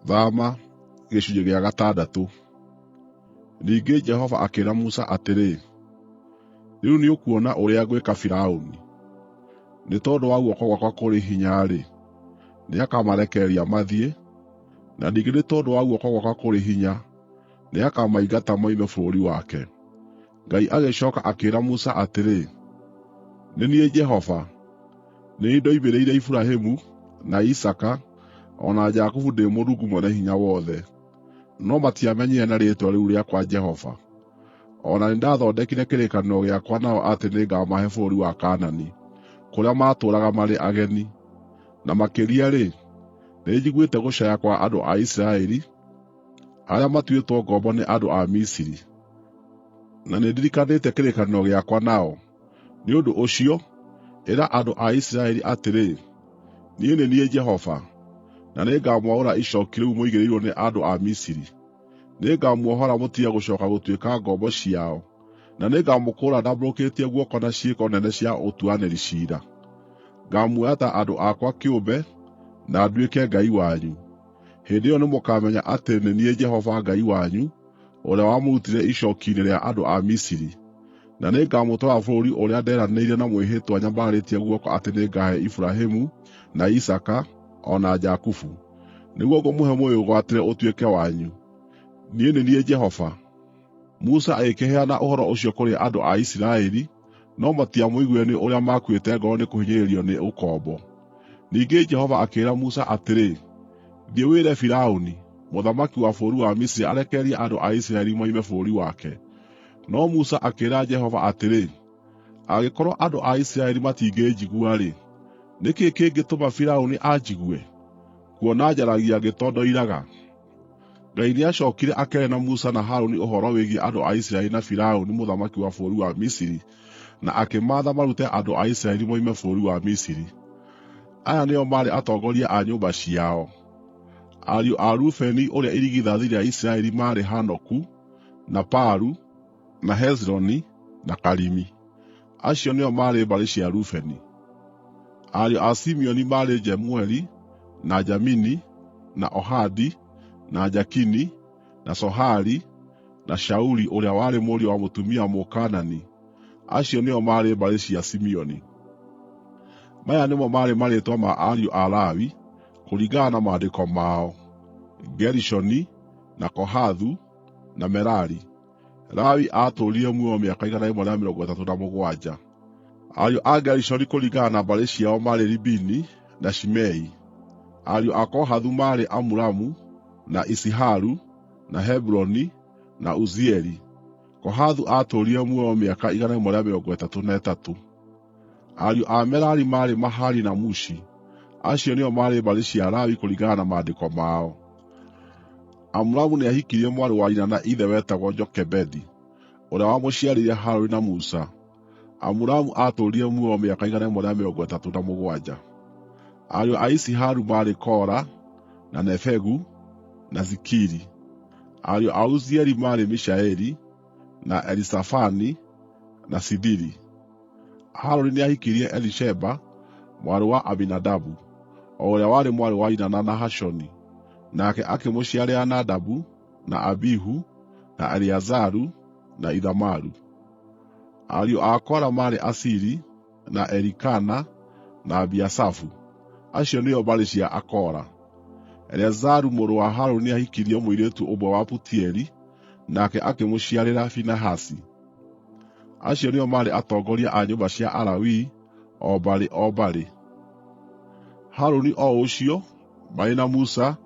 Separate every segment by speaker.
Speaker 1: Thaama gĩcunjĩ gĩa 6. Ningĩ Jehova akĩĩra Musa atĩrĩ, rĩu nĩũkuona ũrĩa ngwĩka Firaũni. Nĩ tondũ wa guoko gwakwa kũrĩ hinya-rĩ, nĩakamarekereria mathiĩ, na ningĩ nĩ tondũ wa guoko gwakwa kũrĩ hinya, nĩakamaingata moime bũrũri wake. Ngai agĩcooka akĩĩra Musa atĩrĩ, nĩ niĩ Jehova, nĩ niĩ ndoimĩrĩire Iburahĩmu na Isaka o na Jakubu ndĩ Mũrungu Mwene-Hinya-Wothe. No matiamenyire na rĩĩtwa rĩu rĩakwa Jehova. O na nĩndathondekire kĩrĩkanĩro gĩakwa nao atĩ nĩngamahe bũrũri wa Kaanani, kũrĩa maatũũraga marĩ ageni. Na makĩria-rĩ, nĩnjiguĩte gũcaaya kwa andũ a Isiraeli, arĩa matuĩtwo ngombo nĩ andũ a Misiri. Na nĩndirikanĩte kĩrĩkanĩro gĩakwa nao. Nĩ ũndũ ũcio, ĩra andũ a Isiraeli atĩrĩ, niĩ nĩ niĩ Jehova, na nĩngamwaũra icooki rĩu mũigĩrĩirwo nĩ andũ a Misiri. Nĩngamuohora mũtige gũcooka gũtuĩka ngombo ciao, na nĩngamũkũũra ndambũrũkĩtie guoko na ciĩko nene cia ũtuanĩri ciira. Ngaamuoya ta andũ akwa kĩũmbe, na nduĩke Ngai wanyu. Hĩndĩ ĩyo nĩmũkamenya atĩ nĩ niĩ Jehova Ngai wanyu, ũrĩa wamũrutire icooki-inĩ rĩa andũ a Misiri. Na nĩngamũtwara bũrũri ũrĩa nderanĩire na mwĩhĩtwa nyambarĩtie guoko atĩ nĩngahe Iburahĩmu na Isaka o na Jakubu, nĩguo ngũmũhe mũwĩgwatĩre ũtuĩke wanyu. Niĩ nĩ niĩ Jehova. Musa agĩkĩheana ũhoro ũcio kũrĩ andũ a Isiraeli, no matiamũiguire nĩ ũrĩa makuĩte ngoro nĩ kũhinyĩrĩrio nĩ ũkombo. Ningĩ Jehova akĩĩra Musa atĩrĩ, thiĩ wĩre Firaũni, mũthamaki wa bũrũri wa Misiri arekererie andũ a Isiraeli moime bũrũri wake. No Musa akĩĩra Jehova atĩrĩ, angĩkorwo andũ a Isiraeli matingĩnjigua-rĩ, nĩkĩ kĩngĩtũma Firaũni anjigue, kuona njaragia ngĩtondoiraga? Ngai nĩacookire akeere na Musa na Harũni ũhoro wĩgiĩ andũ a Isiraeli na Firaũni mũthamaki wa bũrũri wa Misiri, na akĩmaatha marute andũ a Isiraeli moime bũrũri wa Misiri. Aya nĩo maarĩ atongoria a nyũmba ciao. Ariũ a Rubeni ũrĩa irigithathi rĩa Isiraeli maarĩ Hanoku, na Palu, na Hezroni, na Karimi. Acio nĩo maarĩ mbarĩ cia Rubeni. Ariũ a Simeoni maarĩ Jemueli, na Jamini, na Ohadi, na Jakini, na Sohari, na Shauli ũrĩa warĩ mũriũ wa mũtumia Mũkaanani. Acio nĩo maarĩ mbarĩ cia Simeoni. Maya nĩmo maarĩ marĩĩtwa ma ariũ a Lawi, kũringana na maandĩko mao: Gerishoni, na Kohathu, na Merari. Lawi aatũũrire muoyo mĩaka 137. Ariũ a Gerishoni kũringana na mbarĩ ciao maarĩ Libini na Shimei. Ariũ a Kohathu maarĩ Amuramu, na Isiharu, na Hebironi, na Uzieli. Kohathu aatũũrire muoyo mĩaka 133. Ariũ a Merari maarĩ Mahali na Mushi. Acio nĩo maarĩ mbarĩ cia Lawi kũringana na maandĩko mao. Amuramu nĩahikirie mwarĩ wa nyina na ithe wetagwo Jokebedi, ũrĩa wamũciarĩire Harũni na Musa. Amuramu aatũũrire muoyo mĩaka 137. Ariũ a Isiharu maarĩ Kora, na Nefegu, na Zikiri. Ariũ a Uzieli maarĩ Mishaeli, na Elisafani, na Sidiri. Harũni nĩahikirie Elisheba, mwarĩ wa Aminadabu, o ũrĩa warĩ mwarĩ wa nyina na Nahashoni, nake akĩmũciarĩra Nadabu, na Abihu, na Eleazaru, na Ithamaru. Ariũ a Kora maarĩ Asiri, na Elikana, na Abiasafu. Acio nĩo mbarĩ cia Akora. Eleazaru mũrũ wa Harũni nĩahikirie mũirĩtu ũmwe wa Putieli, nake akĩmũciarĩra Finehasi. Acio nĩo maarĩ atongoria a nyũmba cia Alawii, o mbarĩ o mbarĩ. Harũni o ũcio, marĩ na Musa,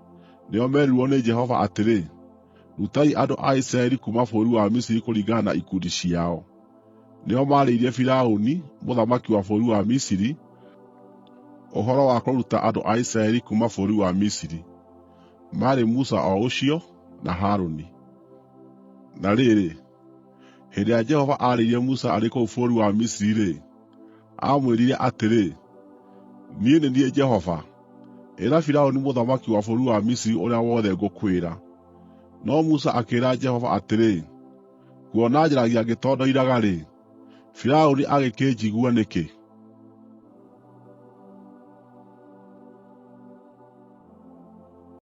Speaker 1: nĩo merirwo nĩ Jehova atĩrĩ, rutai andũ a Isiraeli kuuma bũrũri wa Misiri kũringana na ikundi ciao. Nĩo maarĩirie Firaũni, mũthamaki wa bũrũri wa Misiri, ũhoro wa kũruta andũ a Isiraeli kuuma bũrũri wa Misiri. Maarĩ Musa o ũcio na Harũni. Na rĩrĩ, hĩndĩ ĩrĩa Jehova aarĩirie Musa arĩ kũu bũrũri wa Misiri-rĩ, aamwĩrire atĩrĩ, niĩ nĩ niĩ Jehova. Ĩra Firaũni mũthamaki wa bũrũri wa Misiri ũrĩa wothe ngũkwĩra. No Musa akĩĩra Jehova atĩrĩ, kuona njaragia ngĩtondoiraga-rĩ, Firaũni agĩkĩnjigua nĩkĩ?